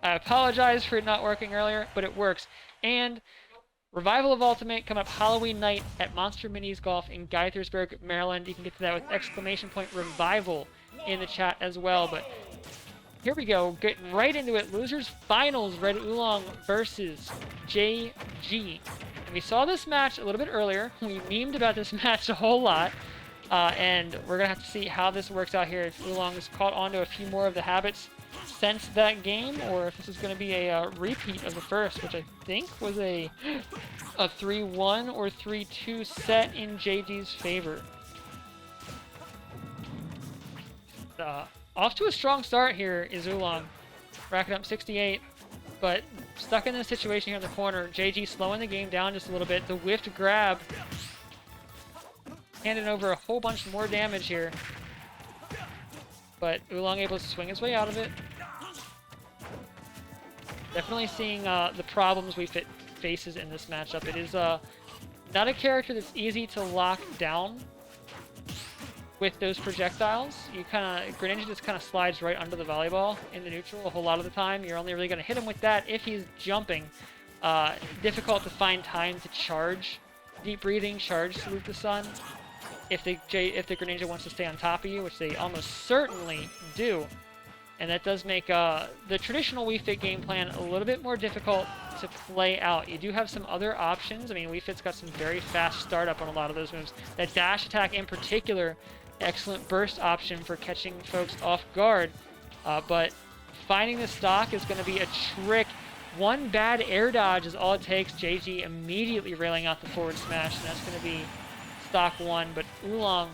I apologize for it not working earlier, but it works. And Revival of Ultimate coming up Halloween night at Monster Minis Golf in Gaithersburg, Maryland. You can get to that with exclamation point Revival in the chat as well. But here we go, getting right into it. Losers Finals, Red Oolong versus JG. And we saw this match a little bit earlier. We memed about this match a whole lot. And we're going to have to see how this works out here. If Oolong has caught on to a few more of the habits since that game, or if this is going to be a repeat of the first, which I think was a 3-1 or 3-2 set in JG's favor. Off to a strong start here is Oolong, racking up 68, but stuck in this situation here in the corner. JG slowing the game down just a little bit. The whiffed grab handing over a whole bunch more damage here, but Oolong able to swing his way out of it. Definitely seeing the problems we faces in this matchup. It is not a character that's easy to lock down with those projectiles. Greninja just kind of slides right under the volleyball in the neutral a whole lot of the time. You're only really going to hit him with that if he's jumping. Difficult to find time to charge Deep Breathing, charge Salute the Sun. If the Greninja wants to stay on top of you, which they almost certainly do. And that does make the traditional Wii Fit game plan a little bit more difficult to play out. You do have some other options. I mean, Wii Fit's got some very fast startup on a lot of those moves. That dash attack in particular, excellent burst option for catching folks off guard. But finding the stock is going to be a trick. One bad air dodge is all it takes. JG immediately railing out the forward smash, and that's going to be stock one. But Oolong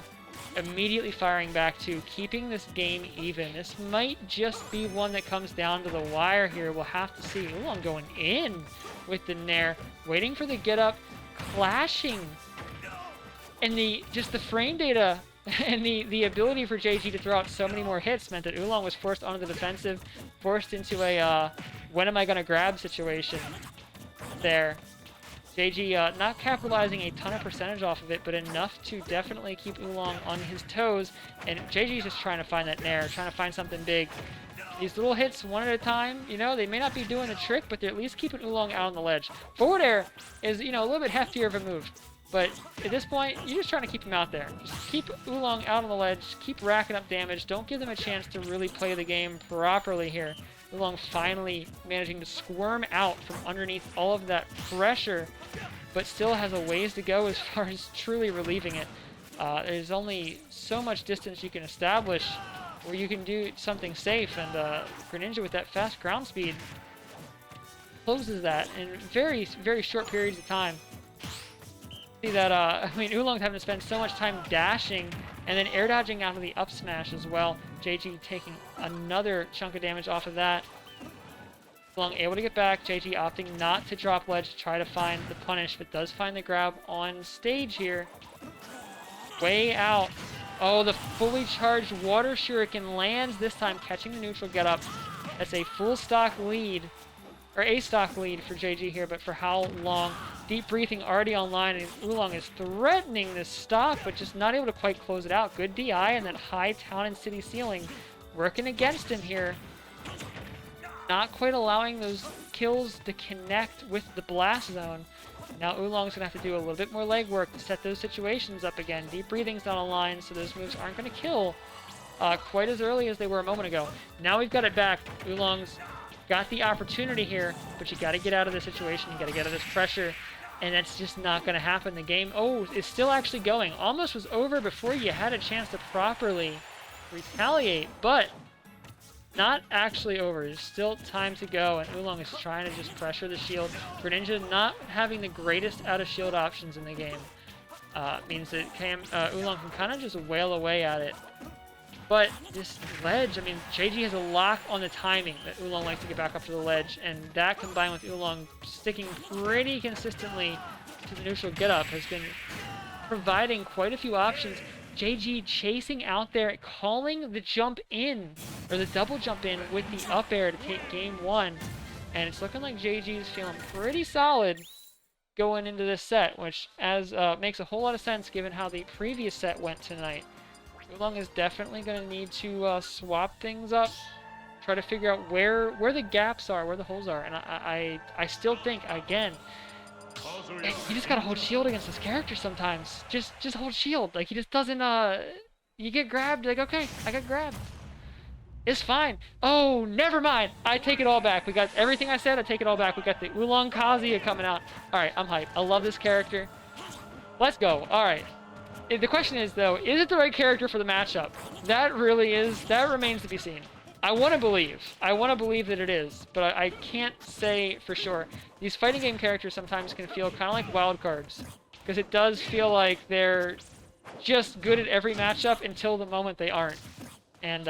immediately firing back to keeping this game even. This might just be one that comes down to the wire here. We'll have to see. Oolong going in with the Nair, waiting for the get up, clashing, and just the frame data and the ability for JG to throw out so many more hits meant that Oolong was forced onto the defensive, forced into a when am I gonna grab situation there. JG not capitalizing a ton of percentage off of it, but enough to definitely keep Oolong on his toes. And JG's just trying to find that Nair, trying to find something big. These little hits one at a time, you know, they may not be doing the trick, but they're at least keeping Oolong out on the ledge. Forward air is, you know, a little bit heftier of a move. But at this point, you're just trying to keep him out there. Just keep Oolong out on the ledge, keep racking up damage. Don't give them a chance to really play the game properly here. Oolong finally managing to squirm out from underneath all of that pressure, but still has a ways to go as far as truly relieving it. There's only so much distance you can establish where you can do something safe, and Greninja with that fast ground speed closes that in very, very short periods of time. See that, I mean, Oolong's having to spend so much time dashing and then air dodging out of the up smash as well. JG taking another chunk of damage off of that. Oolong able to get back. JG opting not to drop ledge to try to find the punish, but does find the grab on stage here. Way out. Oh, the fully charged water shuriken lands this time, catching the neutral get up. That's a full stock lead, or a stock lead for JG here, but for how long? Deep Breathing already online, and Oolong is threatening this stock, but just not able to quite close it out. Good DI, and that high town and city ceiling working against him here. Not quite allowing those kills to connect with the blast zone. Now Oolong's going to have to do a little bit more legwork to set those situations up again. Deep Breathing's not online, so those moves aren't going to kill quite as early as they were a moment ago. Now we've got it back. Oolong's got the opportunity here, but you got to get out of this situation. You got to get out of this pressure, and that's just not going to happen. The game, oh, it's still actually going. Almost was over before you had a chance to properly retaliate, but not actually over. There's still time to go, and Oolong is trying to just pressure the shield. Greninja not having the greatest out of shield options in the game means that Oolong can kind of just wail away at it. But this ledge, I mean, JG has a lock on the timing that Oolong likes to get back up to the ledge, and that combined with Oolong sticking pretty consistently to the neutral get-up has been providing quite a few options. JG chasing out there, calling the jump in, or the double jump in with the up air to take game one. And it's looking like JG is feeling pretty solid going into this set, which makes a whole lot of sense given how the previous set went tonight. Oolong is definitely going to need to swap things up, try to figure out where the gaps are, where the holes are. And I still think, again, you just gotta hold shield against this character sometimes. Just hold shield. Like, he just doesn't, you get grabbed, like, okay, I got grabbed. It's fine. Oh, never mind. I take it all back. We got everything I said, I take it all back. We got the Oolong Kazuya coming out. Alright, I'm hyped. I love this character. Let's go. Alright. The question is, though, is it the right character for the matchup? That remains to be seen. I want to believe. I want to believe that it is, but I can't say for sure. These fighting game characters sometimes can feel kind of like wild cards, because it does feel like they're just good at every matchup until the moment they aren't. And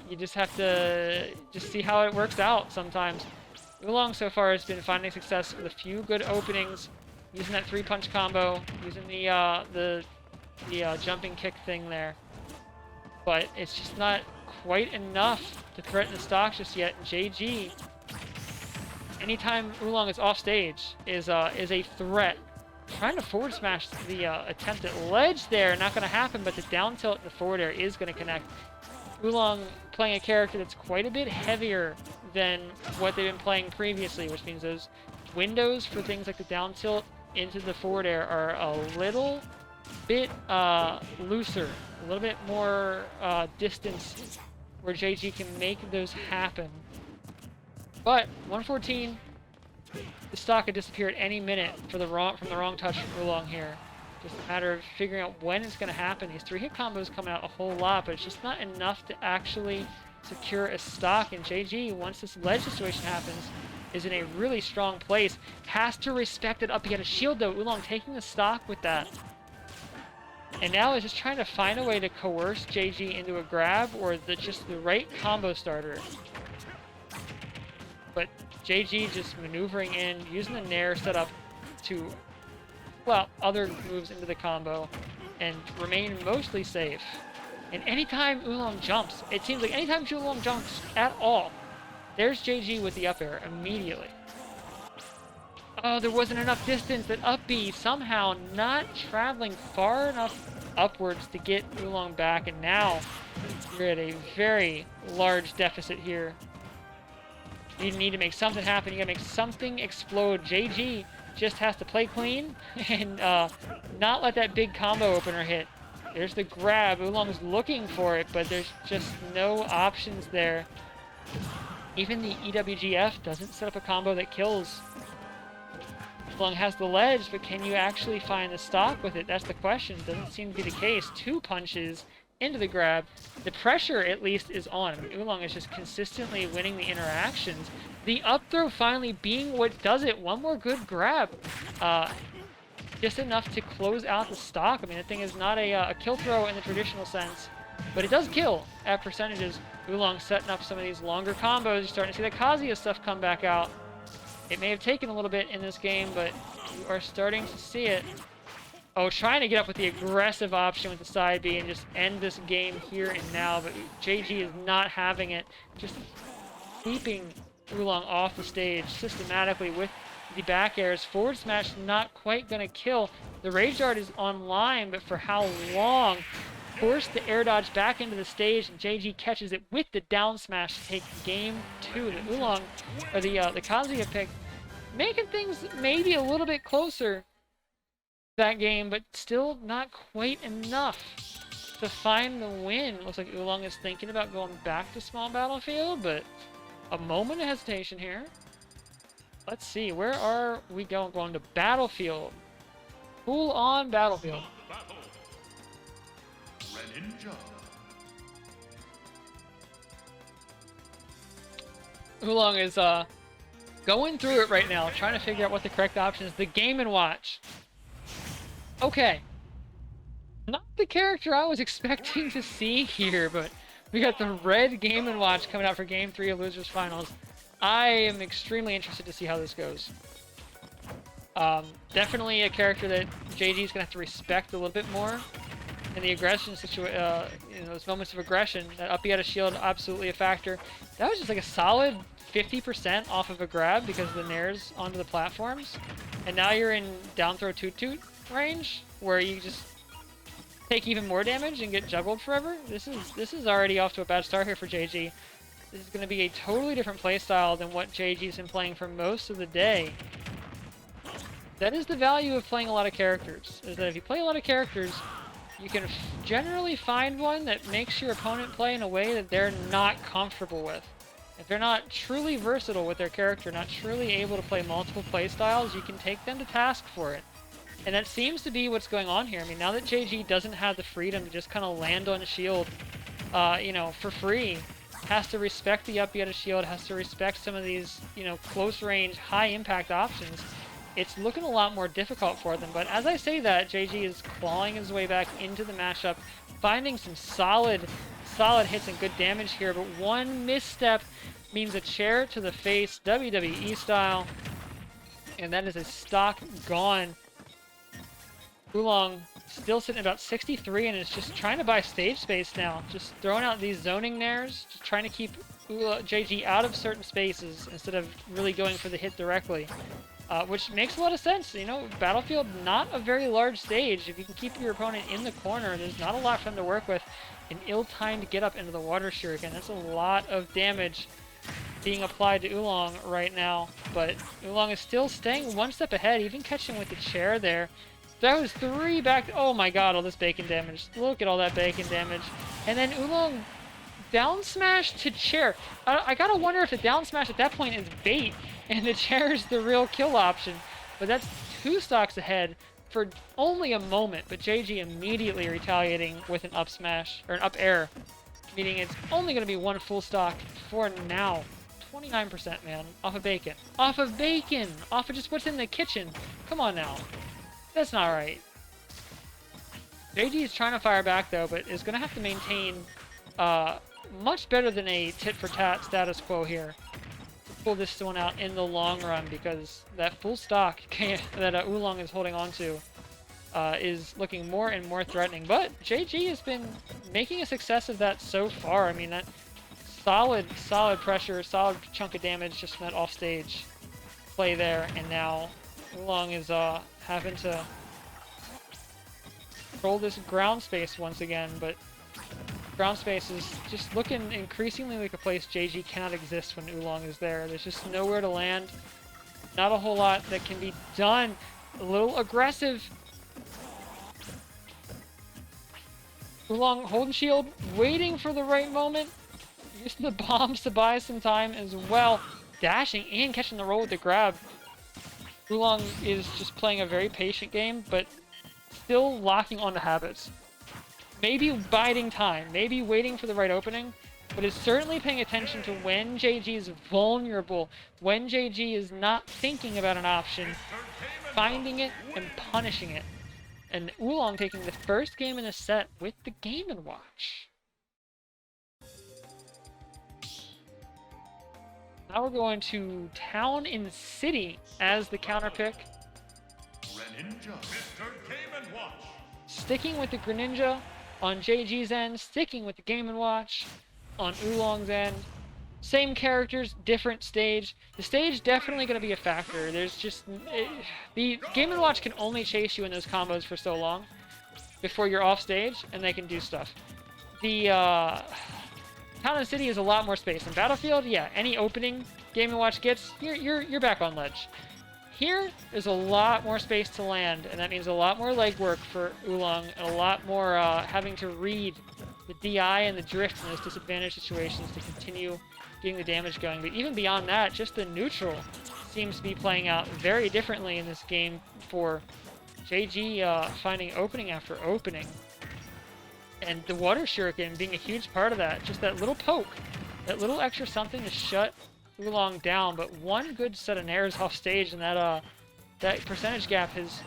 you just have to just see how it works out sometimes. Oolong so far has been finding success with a few good openings, using that 3-punch combo, using the jumping kick thing there. But it's just not quite enough to threaten the stock just yet. JG, anytime Oolong is off stage, is a threat. Trying to forward smash the attempt at ledge there, not going to happen, but the down tilt and the forward air is going to connect. Oolong playing a character that's quite a bit heavier than what they've been playing previously, which means those windows for things like the down tilt into the forward air are a little bit looser, a little bit more distance where JG can make those happen. But 114, the stock could disappear at any minute from the wrong touch from Oolong here. Just a matter of figuring out when it's going to happen. These 3-hit combos coming out a whole lot, but it's just not enough to actually secure a stock. And JG, once this ledge situation happens, is in a really strong place. Has to respect it up. He had a shield though. Oolong taking the stock with that. And now is just trying to find a way to coerce JG into a grab or just the right combo starter. But JG just maneuvering in, using the Nair setup to well, other moves into the combo and remain mostly safe. And anytime Oolong jumps, it seems like anytime Oolong jumps at all, there's JG with the up air immediately. Oh, there wasn't enough distance. That up B somehow not traveling far enough upwards to get Oolong back, and now you're at a very large deficit here. You need to make something happen. You gotta make something explode. JG just has to play clean and not let that big combo opener hit. There's the grab. Oolong's looking for it, but there's just no options there. Even the EWGF doesn't set up a combo that kills. Oolong has the ledge, but can you actually find the stock with it? That's the question. Doesn't seem to be the case. 2 punches into the grab. The pressure, at least, is on. I mean, Oolong is just consistently winning the interactions. The up throw finally being what does it. One more good grab. Just enough to close out the stock. I mean, the thing is not a kill throw in the traditional sense, but it does kill at percentages. Oolong setting up some of these longer combos. You're starting to see the Kazuya stuff come back out. It may have taken a little bit in this game, but you are starting to see it. Oh, trying to get up with the aggressive option with the side B and just end this game here and now, but JG is not having it. Just keeping Oolong off the stage systematically with the back airs. Forward smash not quite going to kill. The Rage Art is online, but for how long? Force the air dodge back into the stage, and JG catches it with the down smash to take game 2. The Oolong, or the Kazuya pick, making things maybe a little bit closer that game, but still not quite enough to find the win. Looks like Oolong is thinking about going back to small battlefield, but a moment of hesitation here. Let's see, where are we going? Going to battlefield. Full on battlefield. Greninja. Oolong is going through it right now, trying to figure out what the correct option is. The Game & Watch. Okay. Not the character I was expecting to see here, but we got the red Game & Watch coming out for Game 3 of Losers Finals. I am extremely interested to see how this goes. Definitely a character that JG is going to have to respect a little bit more. In the aggression situation, those moments of aggression, that up B out of shield, absolutely a factor. That was just like a solid 50% off of a grab because of the nairs onto the platforms. And now you're in down throw toot range where you just take even more damage and get juggled forever. This is already off to a bad start here for JG. This is going to be a totally different playstyle than what JG's been playing for most of the day. That is the value of playing a lot of characters, is that if you play a lot of characters, you can generally find one that makes your opponent play in a way that they're not comfortable with. If they're not truly versatile with their character, not truly able to play multiple playstyles, you can take them to task for it. And that seems to be what's going on here. I mean, now that JG doesn't have the freedom to just kind of land on a shield, you know, for free, has to respect the up B out of shield, has to respect some of these, you know, close range, high impact options, it's looking a lot more difficult for them. But as I say that, JG is clawing his way back into the matchup, finding some solid hits and good damage here, but one misstep means a chair to the face, WWE style, and that is a stock gone. Oolong still sitting about 63 and is just trying to buy stage space now. Just throwing out these zoning nairs, just trying to keep JG out of certain spaces instead of really going for the hit directly. Which makes a lot of sense. You know, Battlefield, not a very large stage. If you can keep your opponent in the corner, there's not a lot for them to work with. An ill-timed get up into the water shuriken. That's a lot of damage being applied to Oolong right now. But Oolong is still staying one step ahead, even catching with the chair there. That was 3 back. Oh my god, all this bacon damage. Look at all that bacon damage. And then Oolong down smash to chair. I gotta wonder if the down smash at that point is bait and the chair is the real kill option. But that's 2 stocks ahead for only a moment. But JG immediately retaliating with an up smash, or an up air. Meaning it's only gonna be 1 full stock for now. 29%, man. Off of bacon. Off of bacon! Off of just what's in the kitchen. Come on now. That's not right. JG is trying to fire back though, but is going to have to maintain much better than a tit-for-tat status quo here to pull this one out in the long run, because that full stock that Oolong is holding on to is looking more and more threatening. But JG has been making a success of that so far. I mean, that solid pressure, solid chunk of damage just from that offstage play there, and now Oolong is having to control this ground space once again, but ground space is just looking increasingly like a place JG cannot exist when Oolong is there. There's just nowhere to land. Not a whole lot that can be done. A little aggressive. Oolong holding shield, waiting for the right moment. Using the bombs to buy some time as well. Dashing and catching the roll with the grab. Oolong is just playing a very patient game, but still locking onto habits. Maybe biding time, maybe waiting for the right opening, but is certainly paying attention to when JG is vulnerable, when JG is not thinking about an option, finding it and punishing it. And Oolong taking the first game in the set with the Game & Watch. Now we're going to Town and City as the counter pick. Greninja, Mr. Game & Watch. Sticking with the Greninja on JG's end, sticking with the Game & Watch on Oolong's end. Same characters, different stage. The stage definitely going to be a factor. There's just... the Game & Watch can only chase you in those combos for so long before you're off stage, and they can do stuff. The Town and City is a lot more space. In Battlefield, yeah, any opening Game & Watch gets, you're back on ledge. Here, there's a lot more space to land, and that means a lot more legwork for Oolong, and a lot more having to read the DI and the drift in those disadvantaged situations to continue getting the damage going. But even beyond that, just the neutral seems to be playing out very differently in this game for JG finding opening after opening. And the water shuriken being a huge part of that. Just that little poke, that little extra something to shut Oolong down. But one good set of nairs off stage, and that percentage gap has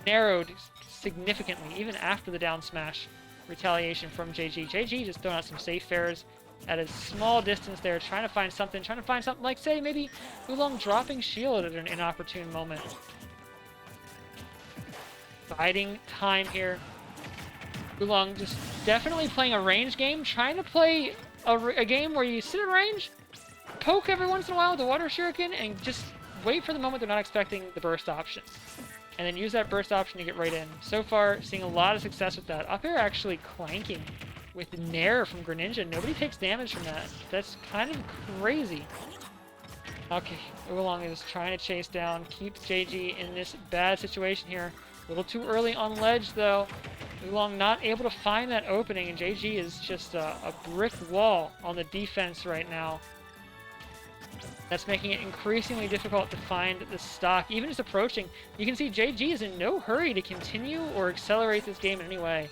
narrowed significantly, even after the down smash retaliation from JG. JG just throwing out some safe fairs at a small distance there, trying to find something like, say, maybe Oolong dropping shield at an inopportune moment. Biding time here. Oolong just definitely playing a range game, trying to play a game where you sit in range, poke every once in a while with the water shuriken, and just wait for the moment they're not expecting the burst option. And then use that burst option to get right in. So far, seeing a lot of success with that. Up air actually clanking with Nair from Greninja. Nobody takes damage from that. That's kind of crazy. Okay, Oolong is trying to chase down, keep JG in this bad situation here. A little too early on ledge, though. Oolong not able to find that opening, and JG is just a brick wall on the defense right now. That's making it increasingly difficult to find the stock. Even just approaching, you can see JG is in no hurry to continue or accelerate this game in any way.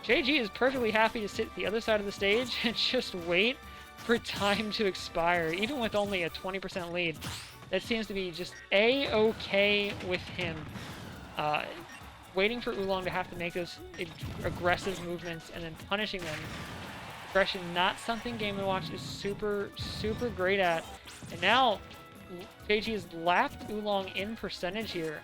JG is perfectly happy to sit the other side of the stage and just wait for time to expire, even with only a 20% lead. That seems to be just A-okay with him. Waiting for Oolong to have to make those aggressive movements and then punishing them. Aggression, not something Game & Watch is super, super great at. And now, JG has lapped Oolong in percentage here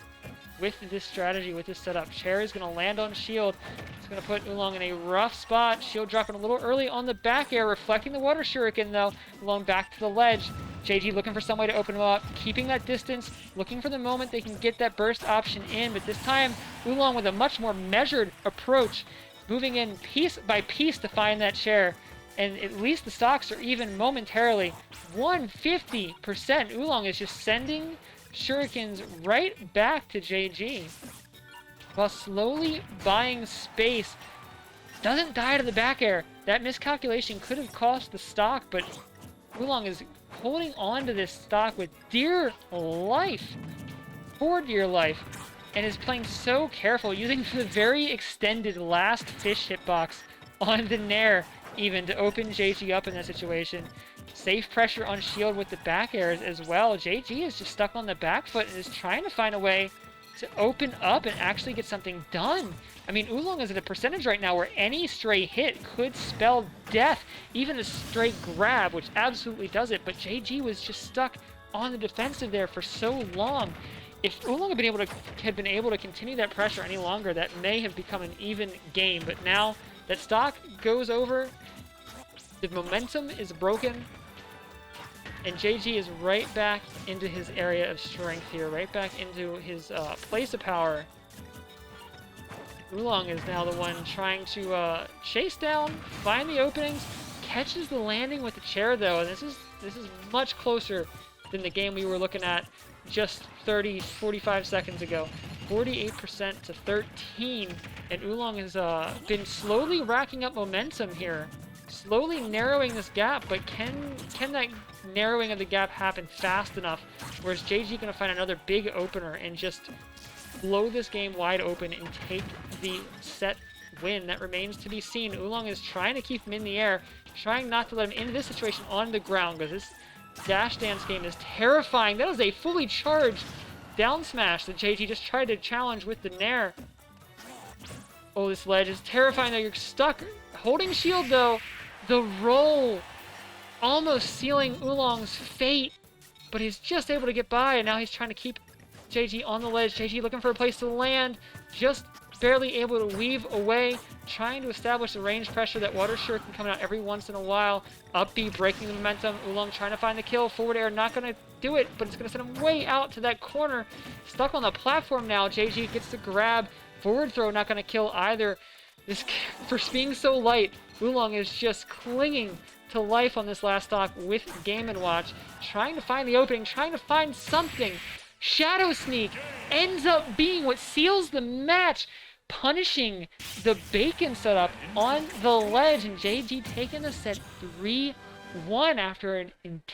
with this strategy, with this setup. Chair is going to land on shield. It's going to put Oolong in a rough spot. Shield dropping a little early on the back air, reflecting the water shuriken, though. Oolong back to the ledge. JG looking for some way to open him up, keeping that distance, looking for the moment they can get that burst option in. But this time, Oolong with a much more measured approach, moving in piece by piece to find that chair. And at least the stocks are even momentarily. 150%. Oolong is just sending shurikens right back to JG while slowly buying space. Doesn't die to the back air. That miscalculation could have cost the stock, but Oolong is holding on to this stock with dear life, for dear life, and is playing so careful, using the very extended last fish hitbox on the Nair even to open JG up in that situation. Safe pressure on shield with the back airs as well. JG is just stuck on the back foot and is trying to find a way to open up and actually get something done. I mean, Oolong is at a percentage right now where any stray hit could spell death, even a stray grab, which absolutely does it, but JG was just stuck on the defensive there for so long. If Oolong had been able to continue that pressure any longer, that may have become an even game, but now that stock goes over, the momentum is broken, and JG is right back into his area of strength here, right back into his place of power. Oolong is now the one trying to chase down, find the openings, catches the landing with the chair though, and this is much closer than the game we were looking at just 45 seconds ago. 48% to 13, and Oolong has been slowly racking up momentum here, slowly narrowing this gap, but can that narrowing of the gap happen fast enough? Or is JG going to find another big opener and just blow this game wide open and take the set win? That remains to be seen. Oolong is trying to keep him in the air, trying not to let him into this situation on the ground, because this dash dance game is terrifying. That is a fully charged down smash that JG just tried to challenge with the Nair. Oh, this ledge is terrifying though. You're stuck holding shield though. The roll almost sealing Oolong's fate, but he's just able to get by, and now he's trying to keep JG on the ledge. JG looking for a place to land, just barely able to weave away, trying to establish the range pressure. That water shuriken coming out every once in a while. Up B breaking the momentum. Oolong trying to find the kill. Forward air not going to do it, but it's going to send him way out to that corner. Stuck on the platform now. JG gets the grab. Forward throw not going to kill either. This, for being so light, Oolong is just clinging to life on this last stock with Game & Watch, trying to find the opening, trying to find something. Shadow Sneak ends up being what seals the match, punishing the bacon setup on the ledge, and JG taking the set 3-1 after an intense